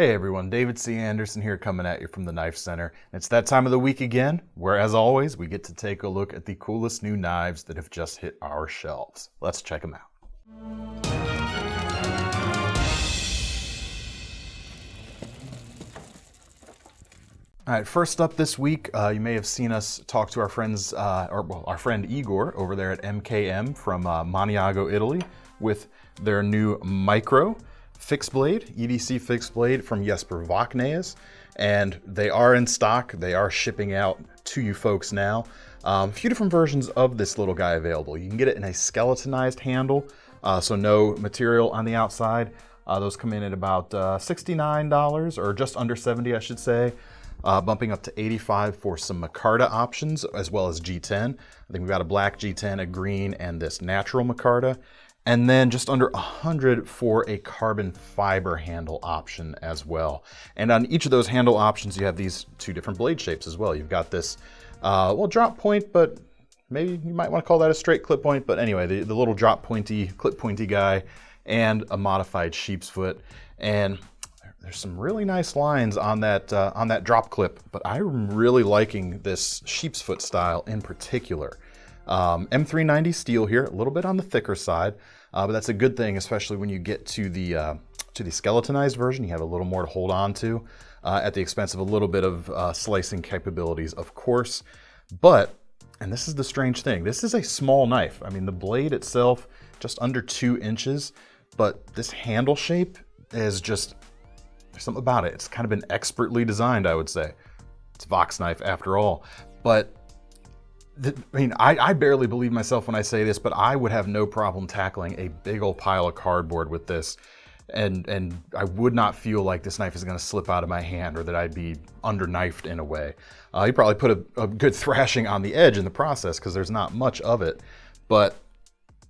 Hey everyone, David C. Anderson here coming at you from the Knife Center. It's that time of the week again, where as always, we get to take a look at the coolest new knives that have just hit our shelves. Let's check them out. All right, first up this week, you may have seen us talk to our friends, our friend Igor over there at MKM from Maniago, Italy, with their new Micro fixed blade, EDC fixed blade from Jesper Vaknaes, and they are in stock. They are shipping out to you folks now. A few different versions of this little guy available. You can get it in a skeletonized handle, so no material on the outside. Those come in at about $69, or just under $70, I should say. Bumping up to $85 for some micarta options, as well as G10. I think we've got a black G10, a green, and this natural micarta. And then just under $100 for a carbon fiber handle option as well. And on each of those handle options, you have these two different blade shapes as well. You've got this, well, drop point, but maybe you might want to call that a straight clip point. But anyway, the little drop pointy, clip pointy guy, and a modified sheep's foot. And there's some really nice lines on that drop clip, but I'm really liking this sheep's foot style in particular. M390 steel here, a little bit on the thicker side, but that's a good thing, especially when you get to the skeletonized version. You have a little more to hold on to, at the expense of a little bit of slicing capabilities, of course. But, and this is the strange thing, this is a small knife. I mean, the blade itself, just under 2 inches, but this handle shape is just, there's something about it. It's kind of been expertly designed, I would say. It's a Vox knife after all. But I barely believe myself when I say this, but I would have no problem tackling a big old pile of cardboard with this, and I would not feel like this knife is going to slip out of my hand or that I'd be under-knifed in a way. You probably put a good thrashing on the edge in the process because there's not much of it, but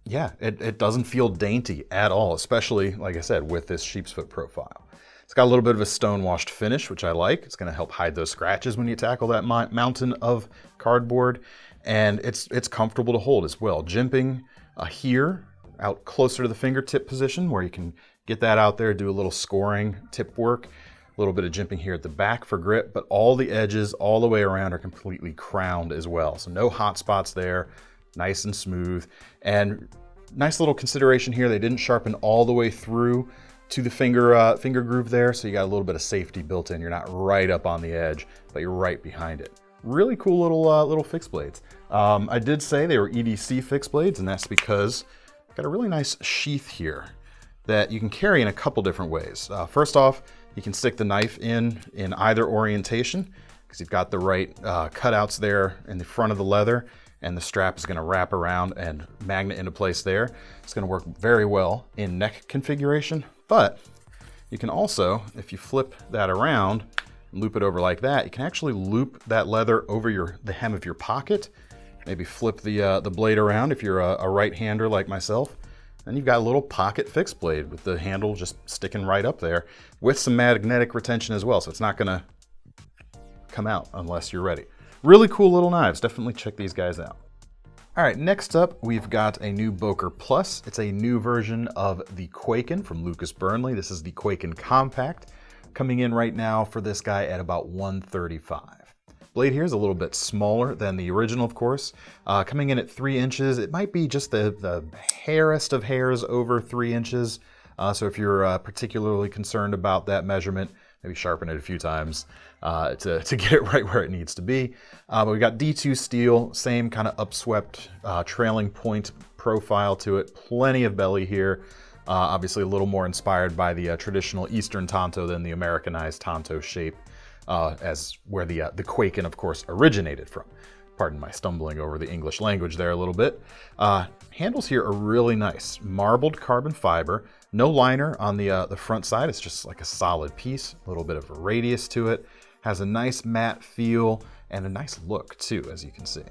yeah, it doesn't feel dainty at all, especially, like I said, with this sheep's foot profile. It's got a little bit of a stone-washed finish, which I like. It's going to help hide those scratches when you tackle that mountain of cardboard. And it's comfortable to hold as well. Jimping here, out closer to the fingertip position, where you can get that out there, do a little scoring tip work. A little bit of jimping here at the back for grip, but all the edges all the way around are completely crowned as well. So no hot spots there, nice and smooth. And nice little consideration here, they didn't sharpen all the way through to the finger groove there, so you got a little bit of safety built in. You're not right up on the edge, but you're right behind it. Really cool little fixed blades. I did say they were EDC fixed blades, and that's because I've got a really nice sheath here that you can carry in a couple different ways. First off, you can stick the knife in either orientation because you've got the right cutouts there in the front of the leather, and the strap is going to wrap around and magnet into place there. It's going to work very well in neck configuration, but you can also, if you flip that around, loop it over like that, you can actually loop that leather over the hem of your pocket. Maybe flip the blade around if you're a right-hander like myself. Then you've got a little pocket fixed blade with the handle just sticking right up there with some magnetic retention as well, so it's not gonna come out unless you're ready. Really cool little knives, definitely check these guys out. All right, next up, we've got a new Boker Plus. It's a new version of the Kwaiken from Lucas Burnley. This is the Kwaiken Compact. Coming in right now for this guy at about $135. Blade here is a little bit smaller than the original, of course. Coming in at 3 inches, it might be just the hairest of hairs over 3 inches. So if you're particularly concerned about that measurement, maybe sharpen it a few times to get it right where it needs to be. But we got D2 steel, same kind of upswept trailing point profile to it. Plenty of belly here. Obviously a little more inspired by the traditional Eastern Tanto than the Americanized Tanto shape, as where the Kwaiken, of course, originated from. Pardon my stumbling over the English language there a little bit. Handles here are really nice. Marbled carbon fiber, no liner on the front side. It's just like a solid piece, a little bit of a radius to it. Has a nice matte feel and a nice look too, as you can see.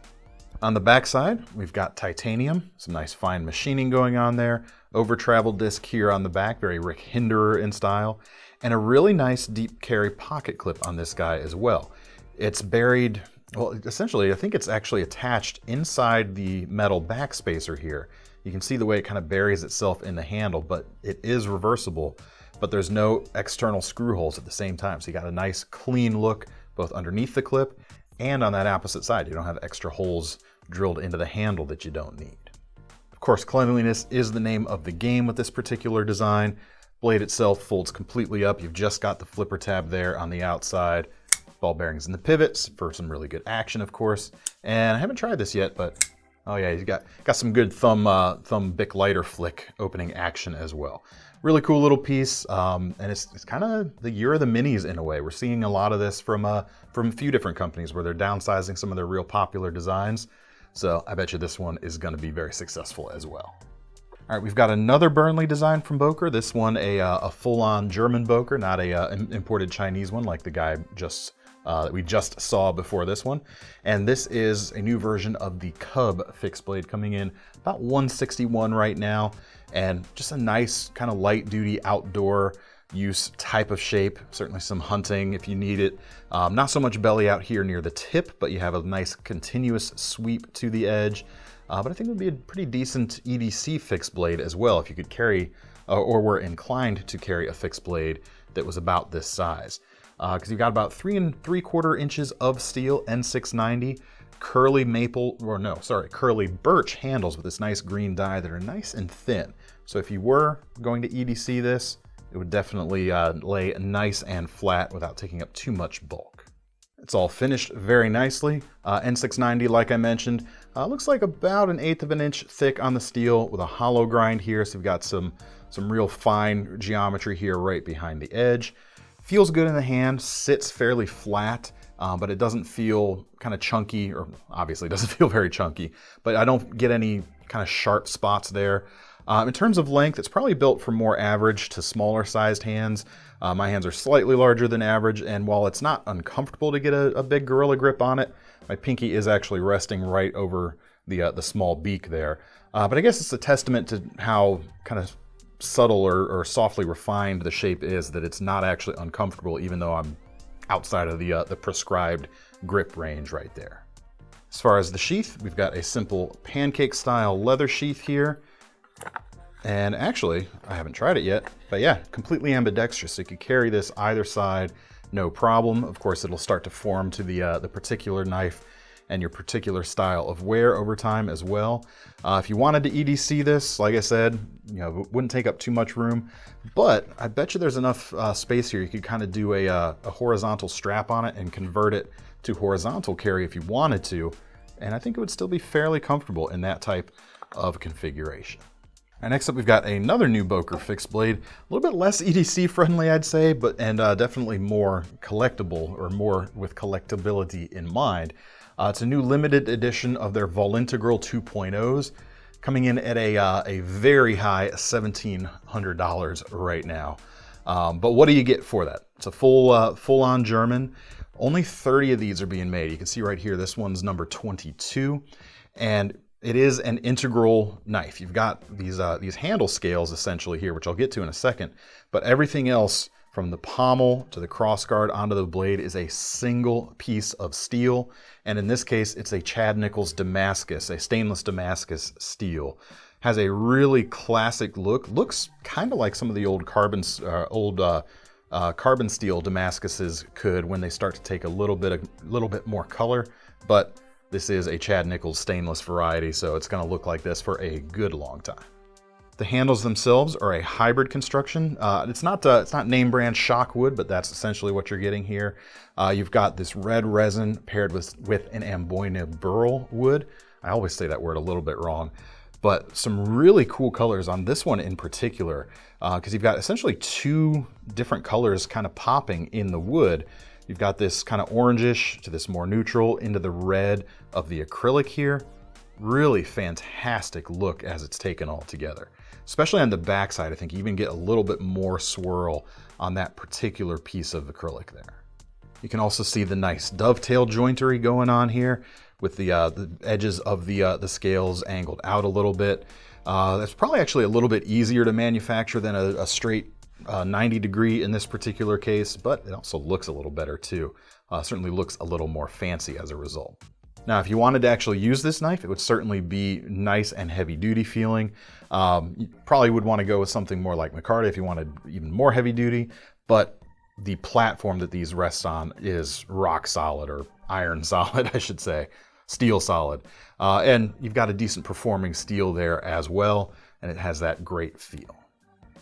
On the back side, we've got titanium, some nice fine machining going on there. Over travel disc here on the back, very Rick Hinderer in style. And a really nice deep carry pocket clip on this guy as well. It's buried, well, essentially, I think it's actually attached inside the metal back spacer here. You can see the way it kind of buries itself in the handle, but it is reversible but there's no external screw holes at the same time. So you got a nice clean look both underneath the clip and on that opposite side. You don't have extra holes drilled into the handle that you don't need. Of course, cleanliness is the name of the game with this particular design. Blade itself folds completely up. You've just got the flipper tab there on the outside. Ball bearings in the pivots for some really good action, of course. And I haven't tried this yet, but oh yeah, he's got some good thumb Bic lighter flick opening action as well. Really cool little piece, and it's kind of the year of the minis in a way. We're seeing a lot of this from a few different companies where they're downsizing some of their real popular designs. So I bet you this one is going to be very successful as well. All right, we've got another Burnley design from Boker. This one a full-on German Boker, not a imported Chinese one like the guy that we just saw before this one. And this is a new version of the Cub fixed blade coming in about 161 right now. And just a nice kind of light duty outdoor use type of shape. Certainly some hunting if you need it. Not so much belly out here near the tip, but you have a nice continuous sweep to the edge. But I think it would be a pretty decent EDC fixed blade as well if you could carry or were inclined to carry a fixed blade that was about this size. Because you've got about 3 3/4 inches of steel N690, curly birch handles with this nice green die that are nice and thin. So if you were going to EDC this, it would definitely lay nice and flat without taking up too much bulk. It's all finished very nicely. N690, like I mentioned, looks like about 1/8 of an inch thick on the steel with a hollow grind here. So you've got some real fine geometry here right behind the edge. Feels good in the hand, sits fairly flat, but it doesn't feel kind of chunky, or obviously doesn't feel very chunky, but I don't get any kind of sharp spots there. In terms of length, it's probably built for more average to smaller sized hands. My hands are slightly larger than average, and while it's not uncomfortable to get a big gorilla grip on it, my pinky is actually resting right over the small beak there. But I guess it's a testament to how kind of subtle or softly refined the shape is, that it's not actually uncomfortable, even though I'm outside of the prescribed grip range right there. As far as the sheath, we've got a simple pancake style leather sheath here. And actually, I haven't tried it yet, but yeah, completely ambidextrous. So you could carry this either side, no problem. Of course, it'll start to form to the particular knife and your particular style of wear over time as well. If you wanted to EDC this, like I said, it wouldn't take up too much room, but I bet you there's enough space here. You could kind of do a horizontal strap on it and convert it to horizontal carry if you wanted to. And I think it would still be fairly comfortable in that type of configuration. And next up, we've got another new Boker fixed blade, a little bit less EDC friendly, I'd say, but definitely more collectible, or more with collectability in mind. It's a new limited edition of their Vollintegral 2.0s, coming in at a very high $1,700 right now. But what do you get for that? It's a full-on German. Only 30 of these are being made. You can see right here, this one's number 22, and it is an integral knife. You've got these handle scales essentially here, which I'll get to in a second, but everything else from the pommel to the crossguard onto the blade is a single piece of steel. And in this case, it's a Chad Nichols Damascus, a stainless Damascus steel. Has a really classic look. Looks kind of like some of the old carbon steel Damascuses could when they start to take a little bit more color, but this is a Chad Nichols stainless variety, so it's going to look like this for a good long time. The handles themselves are a hybrid construction. It's not name brand shock wood, but that's essentially what you're getting here. You've got this red resin paired with an amboina burl wood. I always say that word a little bit wrong, but some really cool colors on this one in particular, because you've got essentially 2 different colors kind of popping in the wood. You've got this kind of orangish to this more neutral into the red of the acrylic here. Really fantastic look as it's taken all together. Especially on the backside, I think you even get a little bit more swirl on that particular piece of acrylic there. You can also see the nice dovetail jointery going on here with the edges of the scales angled out a little bit. That's probably actually a little bit easier to manufacture than a straight 90 degree in this particular case, but it also looks a little better too. Certainly looks a little more fancy as a result. Now, if you wanted to actually use this knife, it would certainly be nice and heavy duty feeling. You probably would want to go with something more like micarta if you wanted even more heavy duty, but the platform that these rest on is rock solid, or iron solid, I should say, steel solid. And you've got a decent performing steel there as well, and it has that great feel.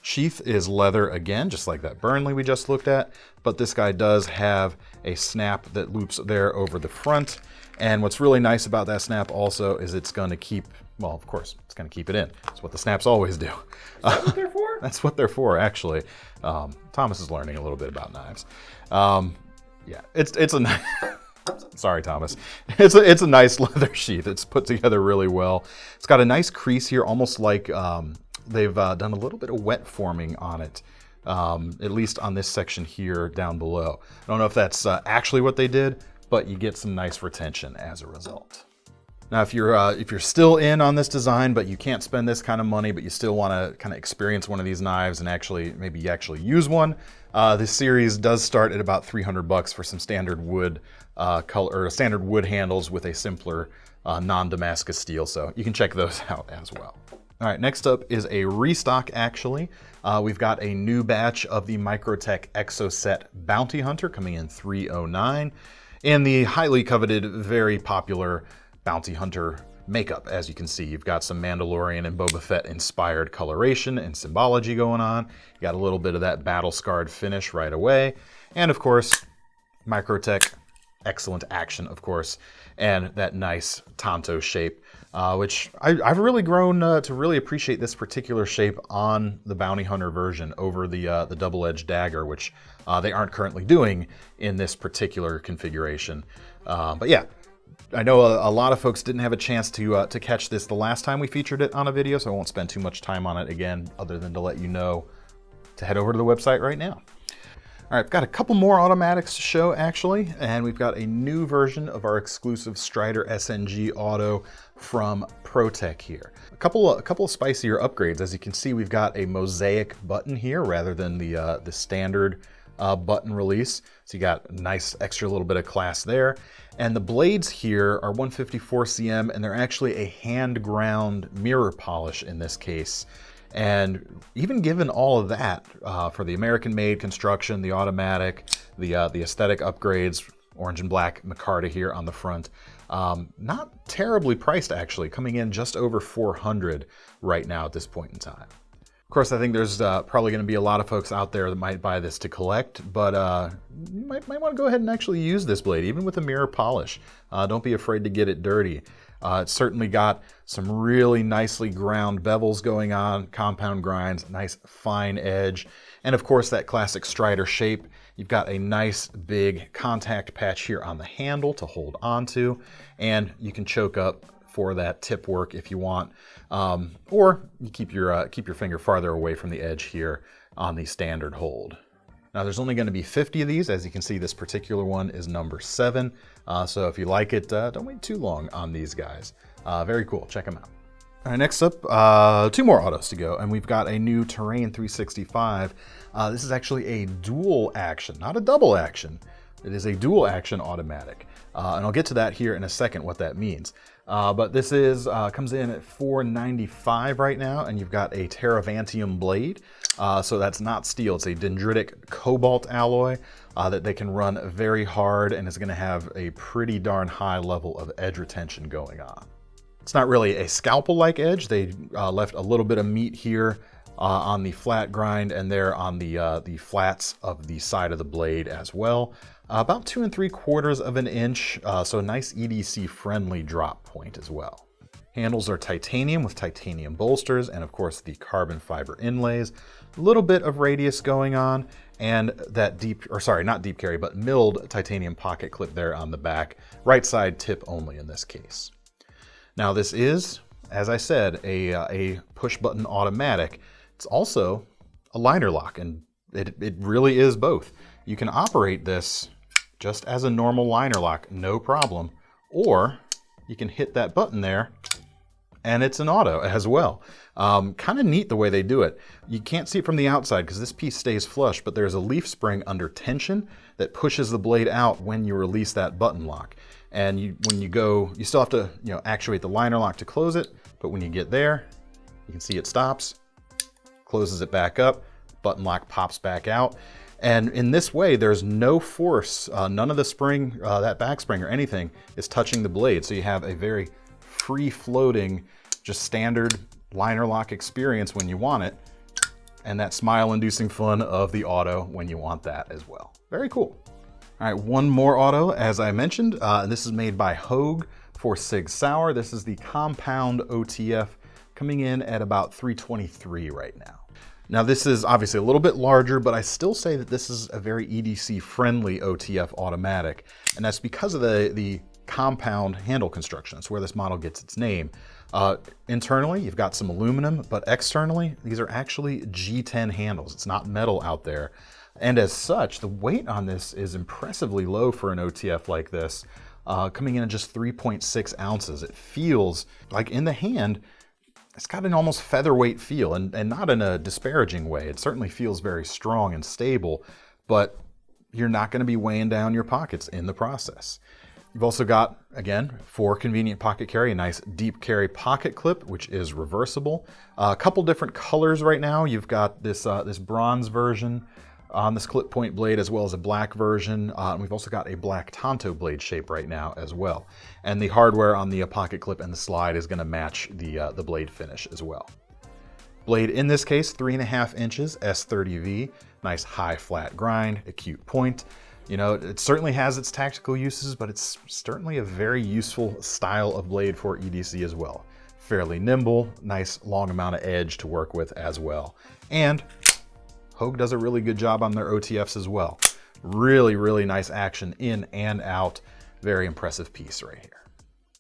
Sheath is leather again, just like that Burnley we just looked at, but this guy does have a snap that loops there over the front. And what's really nice about that snap also is it's going to keep, well, of course, it's going to keep it in. That's what the snaps always do. Is that what they're for? That's what they're for, actually. Thomas is learning a little bit about knives. Yeah, it's a sorry, Thomas. It's a nice leather sheath. It's put together really well. It's got a nice crease here, almost like they've done a little bit of wet forming on it, at least on this section here down below. I don't know if that's actually what they did, but you get some nice retention as a result. Now, if you're still in on this design, but you can't spend this kind of money, but you still want to kind of experience one of these knives and actually use one, this series does start at about $300 for some standard wood standard wood handles with a simpler non-Damascus steel. So you can check those out as well. All right, next up is a restock, actually. We've got a new batch of the Microtech Exocet Bounty Hunter coming in 309, and the highly coveted, very popular Bounty Hunter makeup. As you can see, you've got some Mandalorian and Boba Fett inspired coloration and symbology going on. You got a little bit of that battle-scarred finish right away. And of course, Microtech, excellent action, of course, and that nice Tonto shape, which I've really grown to really appreciate this particular shape on the Bounty Hunter version over the double-edged dagger, which they aren't currently doing in this particular configuration. But yeah, I know a lot of folks didn't have a chance to catch this the last time we featured it on a video, so I won't spend too much time on it again, other than to let you know to head over to the website right now. All right, I've got a couple more automatics to show, actually, and we've got a new version of our exclusive Strider SNG Auto from ProTech here. A couple of spicier upgrades. As you can see, we've got a mosaic button here rather than the standard button release. So you got a nice extra little bit of class there. And the blades here are 154 cm, and they're actually a hand ground mirror polish in this case. And even given all of that, for the American-made construction, the automatic, the aesthetic upgrades, orange and black micarta here on the front, not terribly priced actually, coming in just over $400 right now at this point in time. Of course, I think there's probably going to be a lot of folks out there that might buy this to collect, but you might want to go ahead and actually use this blade, even with a mirror polish. Don't be afraid to get it dirty. It's certainly got some really nicely ground bevels going on, compound grinds, nice fine edge, and of course that classic Strider shape. You've got a nice big contact patch here on the handle to hold onto, and you can choke up for that tip work if you want, or you keep your finger farther away from the edge here on the standard hold. Now there's only going to be 50 of these. As you can see, this particular one is number 7. So if you like it, don't wait too long on these guys. Very cool, check them out. All right, next up, 2 more autos to go, and we've got a new Terrain 365. This is actually a dual action, not a double action. It is a dual action automatic. And I'll get to that here in a second, what that means. But this comes in at $495 right now, and you've got a Terravantium blade. So that's not steel, it's a dendritic cobalt alloy that they can run very hard and is going to have a pretty darn high level of edge retention going on. It's not really a scalpel-like edge. They left a little bit of meat here on the flat grind and there on the flats of the side of the blade as well. About 2 3/4 of an inch, so a nice EDC-friendly drop point as well. Handles are titanium with titanium bolsters and of course the carbon fiber inlays. A little bit of radius going on, and that not deep carry, but milled titanium pocket clip there on the back. Right side tip only in this case. Now this is, as I said, a push button automatic. It's also a liner lock, and it really is both. You can operate this just as a normal liner lock, no problem, or you can hit that button there and it's an auto as well. Kind of neat the way they do it. You can't see it from the outside because this piece stays flush, but there's a leaf spring under tension that pushes the blade out when you release that button lock. And when you go, you still have to actuate the liner lock to close it, but when you get there, you can see it stops, closes it back up, button lock pops back out. And in this way, there's no force, none of the spring, that back spring or anything is touching the blade. So you have a very free floating, just standard liner lock experience when you want it. And that smile inducing fun of the auto when you want that as well. Very cool. All right, one more auto, as I mentioned, this is made by Hogue for SIG Sauer. This is the Compound OTF, coming in at about $323 right now. Now this is obviously a little bit larger, but I still say that this is a very EDC friendly OTF automatic. And that's because of the compound handle construction. That's where this model gets its name. Internally, you've got some aluminum, but externally, these are actually G10 handles. It's not metal out there. And as such, the weight on this is impressively low for an OTF like this, coming in at just 3.6 ounces. It feels like in the hand, it's got an almost featherweight feel, and not in a disparaging way. It certainly feels very strong and stable, but you're not going to be weighing down your pockets in the process. You've also got, again, for convenient pocket carry, a nice deep carry pocket clip, which is reversible. A couple different colors right now. You've got this, this bronze version on this clip point blade, as well as a black version. And we've also got a black Tonto blade shape right now as well. And the hardware on the pocket clip and the slide is going to match the blade finish as well. Blade in this case, 3.5 inches, S30V, nice high flat grind, acute point. It certainly has its tactical uses, but it's certainly a very useful style of blade for EDC as well. Fairly nimble, nice long amount of edge to work with as well. And Hogue does a really good job on their OTFs as well. Really, really nice action in and out. Very impressive piece right here.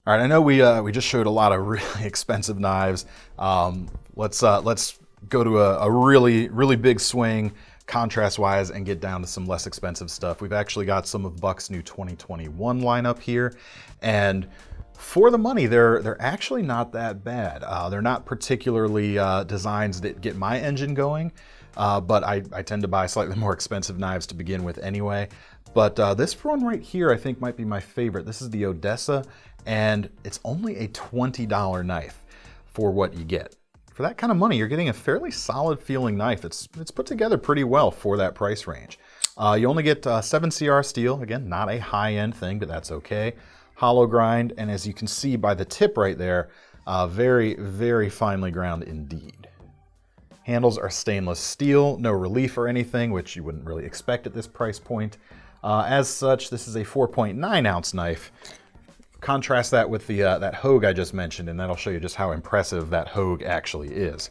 All right, I know we just showed a lot of really expensive knives. Let's go to a really, really big swing contrast-wise and get down to some less expensive stuff. We've actually got some of Buck's new 2021 lineup here, and for the money, they're actually not that bad. They're not particularly designs that get my engine going, but I tend to buy slightly more expensive knives to begin with anyway. But this one right here I think might be my favorite. This is the Odessa, and it's only a $20 knife for what you get. For that kind of money, you're getting a fairly solid feeling knife. It's put together pretty well for that price range. You only get 7CR steel, again, not a high-end thing, but that's okay. Hollow grind, and as you can see by the tip right there, very, very finely ground indeed. Handles are stainless steel, no relief or anything, which you wouldn't really expect at this price point. As such, this is a 4.9 ounce knife. Contrast that with the that Hogue I just mentioned, and that'll show you just how impressive that Hogue actually is.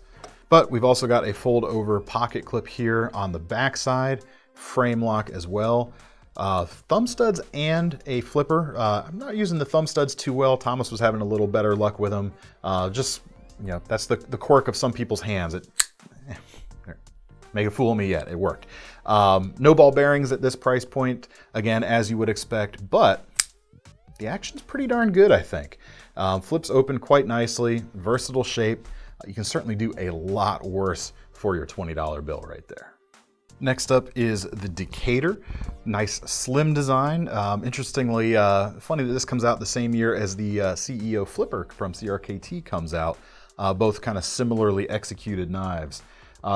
But we've also got a fold over pocket clip here on the back side, frame lock as well. Thumb studs and a flipper. I'm not using the thumb studs too well. Thomas was having a little better luck with them. That's the quirk of some people's hands. Make a fool of me yet, it worked. No ball bearings at this price point, again, as you would expect, but the action's pretty darn good, I think. Flips open quite nicely, versatile shape. You can certainly do a lot worse for your $20 bill right there. Next up is the Decatur. Nice slim design. Interestingly, funny that this comes out the same year as the CEO Flipper from CRKT comes out. Both kind of similarly executed knives.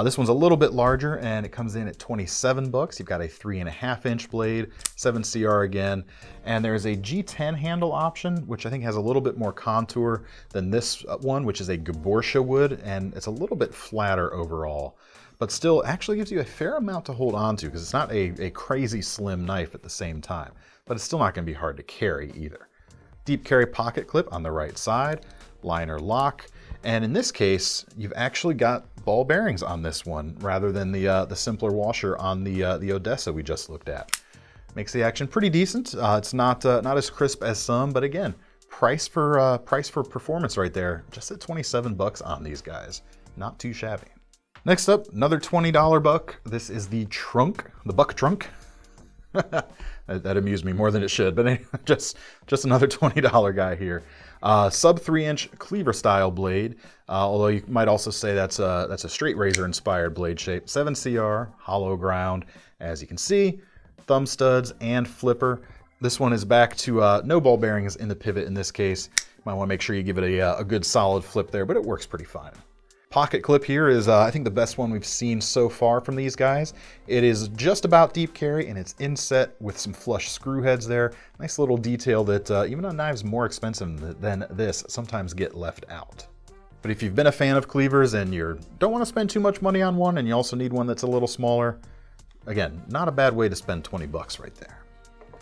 This one's a little bit larger and it comes in at $27. You've got a 3.5 inch blade, 7CR again, and there's a G10 handle option, which I think has a little bit more contour than this one, which is a Gaborsha wood, and it's a little bit flatter overall, but still actually gives you a fair amount to hold on to because it's not a crazy slim knife at the same time, but it's still not going to be hard to carry either. Deep carry pocket clip on the right side, liner lock, and in this case, you've actually got ball bearings on this one rather than the simpler washer on the Odessa we just looked at. Makes the action pretty decent. It's not as crisp as some, but again, price for performance right there, just at $27 on these guys. Not too shabby. Next up, another $20 buck. This is the trunk, the Buck trunk. That amused me more than it should, but anyway, just another $20 guy here. Sub 3 inch cleaver style blade, although you might also say that's a straight razor inspired blade shape. 7CR, hollow ground, as you can see, thumb studs and flipper. This one is back to no ball bearings in the pivot in this case. Might want to make sure you give it a good solid flip there, but it works pretty fine. Pocket clip here is, I think, the best one we've seen so far from these guys. It is just about deep carry, and it's inset with some flush screw heads there. Nice little detail that even on knives more expensive than this sometimes get left out. But if you've been a fan of cleavers and you don't want to spend too much money on one, and you also need one that's a little smaller, again, not a bad way to spend 20 bucks right there.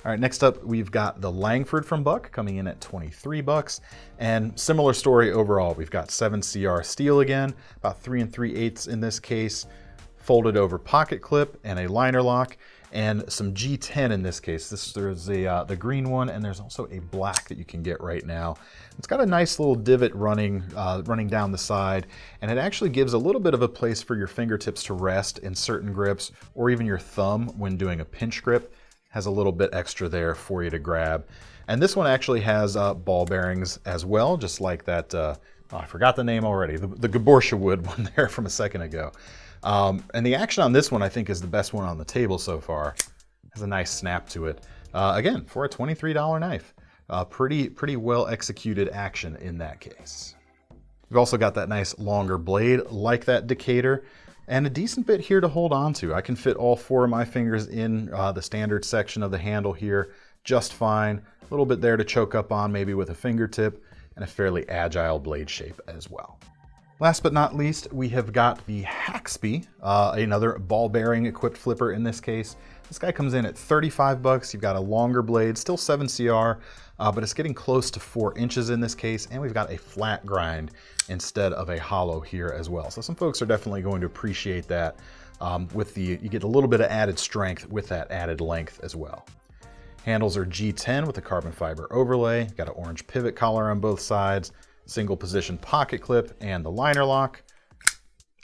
All right, next up, we've got the Langford from Buck coming in at 23 bucks. And similar story overall. We've got 7CR steel again, about 3 3/8 in this case, folded over pocket clip and a liner lock, and some G10 in this case. There's the green one, and there's also a black that you can get right now. It's got a nice little divot running down the side, and it actually gives a little bit of a place for your fingertips to rest in certain grips, or even your thumb when doing a pinch grip. Has a little bit extra there for you to grab. And this one actually has ball bearings as well, just like that, I forgot the name already, the Gaborsha wood one there from a second ago. And the action on this one I think is the best one on the table so far. Has a nice snap to it. Again, for a $23 knife. Pretty well executed action in that case. We've also got that nice longer blade like that Decatur. And a decent bit here to hold on to. I can fit all 4 of my fingers in the standard section of the handle here just fine. A little bit there to choke up on, maybe with a fingertip, and a fairly agile blade shape as well. Last but not least, we have got the Haxby, another ball bearing equipped flipper in this case. This guy comes in at 35 bucks. You've got a longer blade, still 7CR, but it's getting close to 4 inches in this case, and we've got a flat grind instead of a hollow here as well. So some folks are definitely going to appreciate that. You get a little bit of added strength with that added length as well. Handles are G10 with a carbon fiber overlay. Got an orange pivot collar on both sides, single position pocket clip, and the liner lock,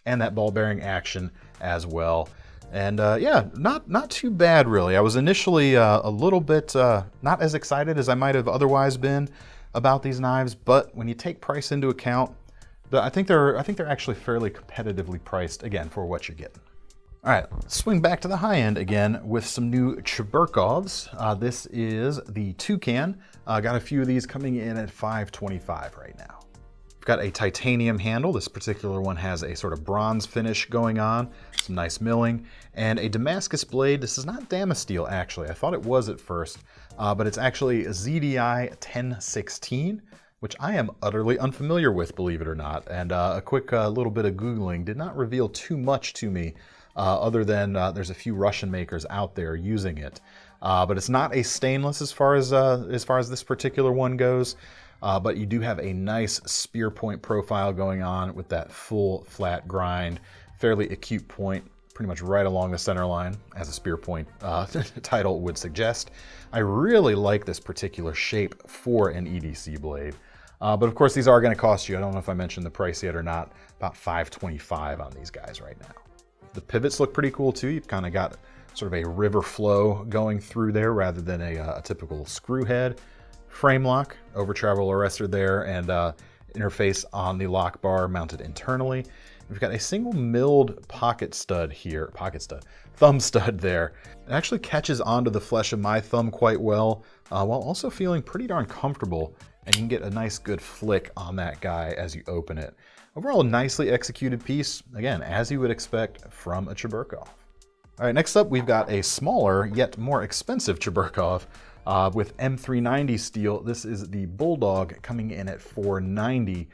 and that ball bearing action as well. And yeah, not too bad really. I was initially a little bit not as excited as I might have otherwise been about these knives, but when you take price into account, I think they're actually fairly competitively priced again for what you're getting. All right, let's swing back to the high end again with some new Cheburkovs. This is the Toucan. Got a few of these coming in at $525 right now. We've got a titanium handle. This particular one has a sort of bronze finish going on, some nice milling, and a Damascus blade. This is not Damasteel actually. I thought it was at first, but it's actually a ZDI 1016, which I am utterly unfamiliar with, believe it or not. And a quick little bit of Googling did not reveal too much to me, other than there's a few Russian makers out there using it. But it's not a stainless as far as this particular one goes. But you do have a nice spear point profile going on with that full flat grind, fairly acute point, pretty much right along the center line, as a spear point title would suggest. I really like this particular shape for an EDC blade. But of course, these are going to cost you, I don't know if I mentioned the price yet or not, about $525 on these guys right now. The pivots look pretty cool too. You've kind of got sort of a river flow going through there rather than a typical screw head. Frame lock, over travel arrestor there, and interface on the lock bar mounted internally. We've got a single milled thumb stud there. It actually catches onto the flesh of my thumb quite well, while also feeling pretty darn comfortable, and you can get a nice good flick on that guy as you open it. Overall, a nicely executed piece, again, as you would expect from a Cheburkov. All right, next up, we've got a smaller yet more expensive Cheburkov with M390 steel. This is the Bulldog coming in at $490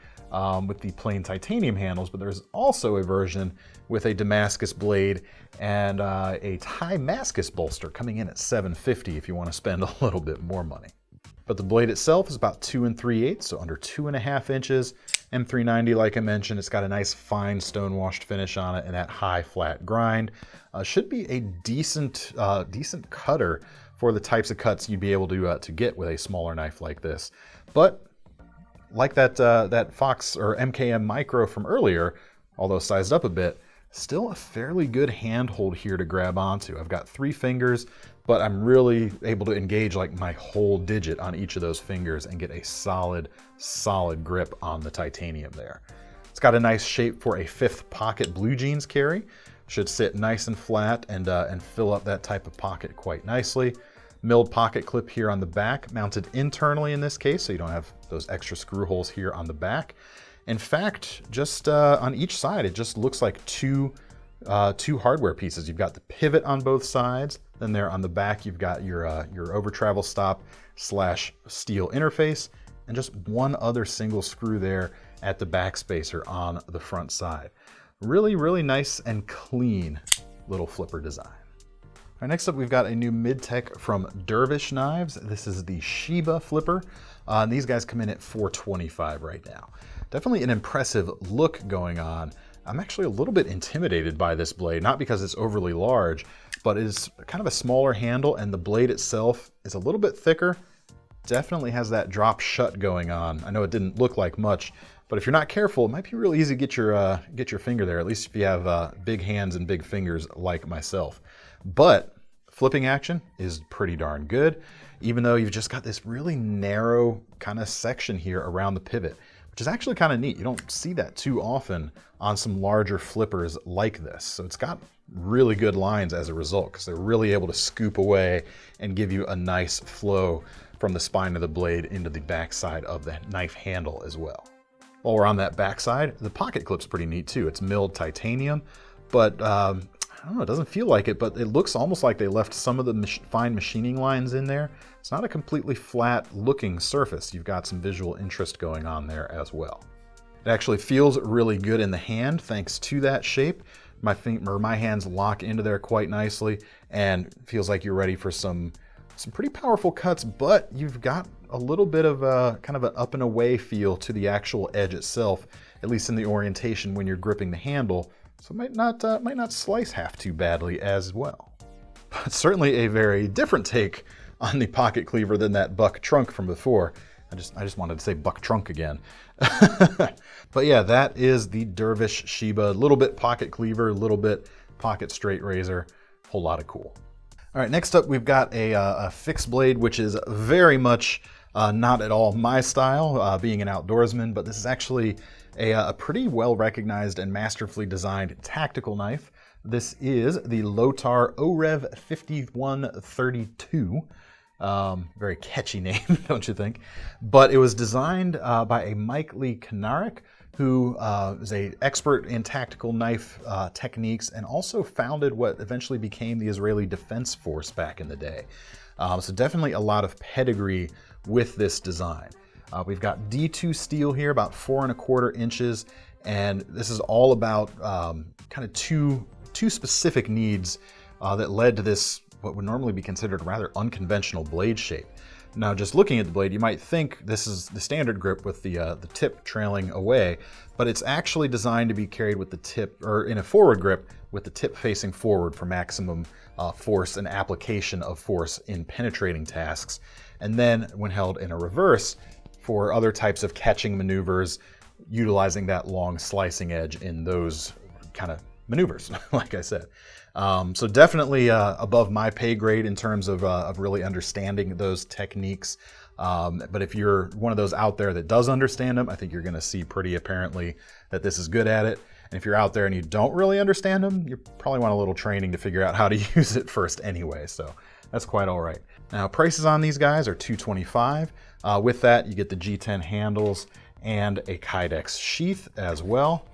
with the plain titanium handles, but there's also a version with a Damascus blade and a Damascus bolster coming in at $750 if you want to spend a little bit more money. But the blade itself is about 2 3/8, so under 2.5 inches. M390, like I mentioned, it's got a nice fine stone-washed finish on it and that high flat grind. Should be a decent cutter for the types of cuts you'd be able to get with a smaller knife like this. But like that Fox or MKM Mikro from earlier, although sized up a bit, still a fairly good handhold here to grab onto. I've got 3 fingers, but I'm really able to engage like my whole digit on each of those fingers and get a solid grip on the titanium there. It's got a nice shape for a 5th pocket blue jeans carry. Should sit nice and flat and fill up that type of pocket quite nicely. milled pocket clip here on the back, mounted internally in this case, so you don't have those extra screw holes here on the back. In fact, just on each side, it just looks like two hardware pieces. You've got the pivot on both sides, then there on the back you've got your over travel stop / steel interface, and just one other single screw there at the back spacer on the front side. Really, really nice and clean little flipper design. All right, next up we've got a new mid-tech from Dervish knives. This is the Sheba flipper. And these guys come in at $425 right now. Definitely an impressive look going on. I'm actually a little bit intimidated by this blade, not because it's overly large, but it's kind of a smaller handle and the blade itself is a little bit thicker. Definitely has that drop shut going on. I know it didn't look like much, but if you're not careful, it might be real easy to get your finger there, at least if you have big hands and big fingers like myself. But flipping action is pretty darn good, even though you've just got this really narrow kind of section here around the pivot, which is actually kind of neat. You don't see that too often on some larger flippers like this. So it's got really good lines as a result, because they're really able to scoop away and give you a nice flow from the spine of the blade into the backside of the knife handle as well. While we're on that backside, the pocket clip's pretty neat too. It's milled titanium, but I don't know, it doesn't feel like it, but it looks almost like they left some of the fine machining lines in there. It's not a completely flat looking surface. You've got some visual interest going on there as well. It actually feels really good in the hand thanks to that shape. My hands lock into there quite nicely and feels like you're ready for some pretty powerful cuts, but you've got a little bit of a kind of an up and away feel to the actual edge itself, at least in the orientation when you're gripping the handle. So it might not slice half too badly as well. But certainly a very different take on the pocket cleaver than that buck trunk from before. I just wanted to say buck trunk again. But yeah, that is the Dervish Sheba. A little bit pocket cleaver, a little bit pocket straight razor, whole lot of cool. All right, next up we've got a fixed blade, which is very much not at all my style, being an outdoorsman, but this is actually a pretty well recognized and masterfully designed tactical knife. This is the LOTAR orev 5132. Very catchy name, don't you think? But it was designed by a Mike Lee Knarek, who is an expert in tactical knife techniques and also founded what eventually became the Israeli Defense Force back in the day. So definitely a lot of pedigree with this design. We've got D2 steel here, about 4¼ inches, and this is all about kind of two specific needs that led to this, what would normally be considered a rather unconventional blade shape. Now, just looking at the blade, you might think this is the standard grip with the tip trailing away, but it's actually designed to be carried with the tip, or in a forward grip, with the tip facing forward for maximum force and application of force in penetrating tasks. And then when held in a reverse, for other types of catching maneuvers, utilizing that long slicing edge in those kind of maneuvers, like I said. So definitely above my pay grade in terms of really understanding those techniques. But if you're one of those out there that does understand them, I think you're going to see pretty apparently that this is good at it. And if you're out there and you don't really understand them, you probably want a little training to figure out how to use it first anyway. So that's quite all right. Now, prices on these guys are $225. With that, you get the G10 handles and a Kydex sheath as well.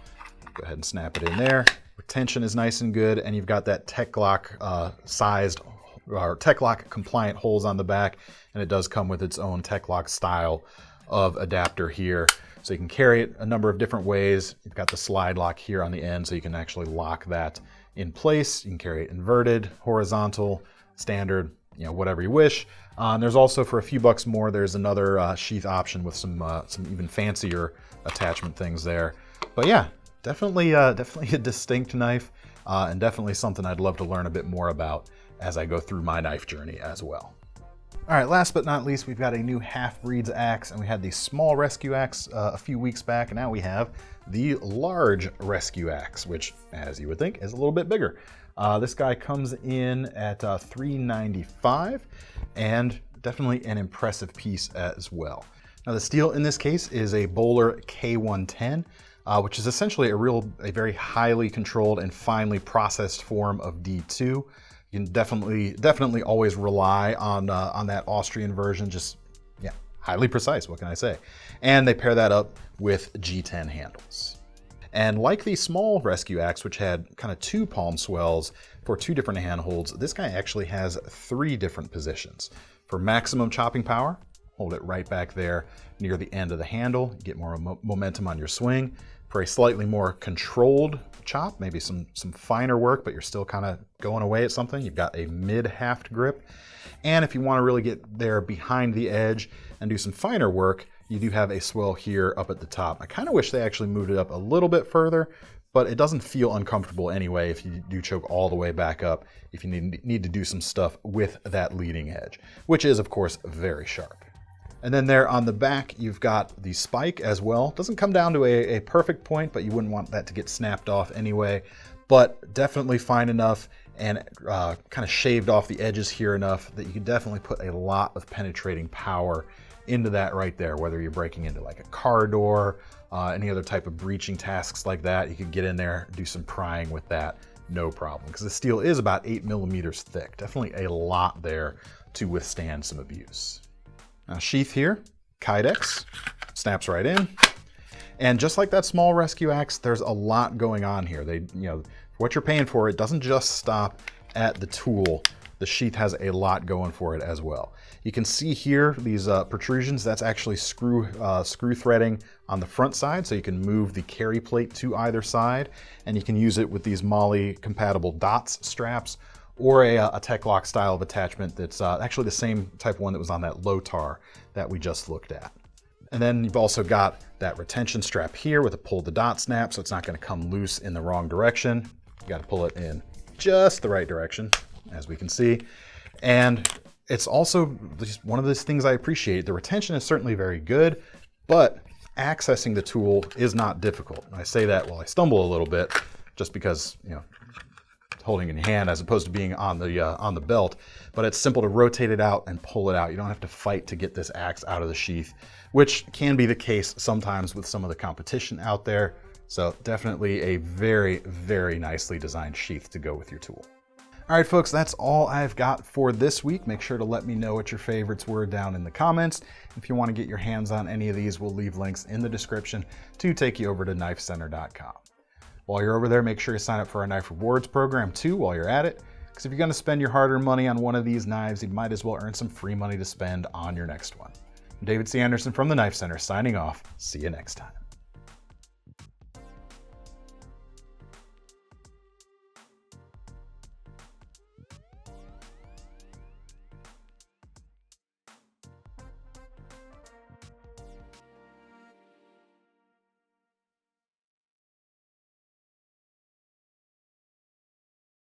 Go ahead and snap it in there. Retention is nice and good, and you've got that TechLock sized or TechLock compliant holes on the back, and it does come with its own TechLock style of adapter here. So you can carry it a number of different ways. You've got the slide lock here on the end, so you can actually lock that in place. You can carry it inverted, horizontal, standard, whatever you wish. And there's also, for a few bucks more, there's another sheath option with some even fancier attachment things there. But yeah, definitely a distinct knife, and definitely something I'd love to learn a bit more about as I go through my knife journey as well. All right, last but not least, we've got a new Halfbreed's axe, and we had the small rescue axe a few weeks back, and now we have the large rescue axe, which, as you would think, is a little bit bigger. This guy comes in at $395, and definitely an impressive piece as well. Now, the steel in this case is a Bowler K110, which is essentially a very highly controlled and finely processed form of D2. You can definitely always rely on that Austrian version. Just, yeah, highly precise, what can I say? And they pair that up with G10 handles. And like the small rescue axe, which had kind of 2 palm swells for 2 different handholds, this guy actually has 3 different positions. For maximum chopping power, hold it right back there near the end of the handle, get more momentum on your swing. For a slightly more controlled chop, maybe some finer work, but you're still kind of going away at something, you've got a mid-haft grip. And if you want to really get there behind the edge and do some finer work, you do have a swell here up at the top. I kind of wish they actually moved it up a little bit further, but it doesn't feel uncomfortable anyway if you do choke all the way back up, if you need to do some stuff with that leading edge, which is, of course, very sharp. And then there on the back, you've got the spike as well. Doesn't come down to a perfect point, but you wouldn't want that to get snapped off anyway, but definitely fine enough and kind of shaved off the edges here enough that you can definitely put a lot of penetrating power into that right there, whether you're breaking into like a car door, any other type of breaching tasks like that. You could get in there, do some prying with that, no problem, because the steel is about 8 millimeters thick. Definitely a lot there to withstand some abuse. Now, sheath here, Kydex, snaps right in. And just like that small rescue axe, there's a lot going on here. What you're paying for, it doesn't just stop at the tool. The sheath has a lot going for it as well. You can see here these protrusions. That's actually screw threading on the front side, so you can move the carry plate to either side, and you can use it with these MOLLE compatible dots straps, or a Tech Lock style of attachment that's actually the same type one that was on that LOTAR that we just looked at. And then you've also got that retention strap here with a pull the dot snap, so it's not going to come loose in the wrong direction. You got to pull it in just the right direction, as we can see. And it's also just one of those things I appreciate. The retention is certainly very good, but accessing the tool is not difficult. And I say that while I stumble a little bit, just because, holding in your hand as opposed to being on the belt, but it's simple to rotate it out and pull it out. You don't have to fight to get this axe out of the sheath, which can be the case sometimes with some of the competition out there. So definitely a very, very nicely designed sheath to go with your tool. All right, folks, that's all I've got for this week. Make sure to let me know what your favorites were down in the comments. If you want to get your hands on any of these, we'll leave links in the description to take you over to KnifeCenter.com. While you're over there, make sure you sign up for our Knife Rewards program too while you're at it, because if you're going to spend your hard-earned money on one of these knives, you might as well earn some free money to spend on your next one. I'm David C. Anderson from the Knife Center signing off. See you next time.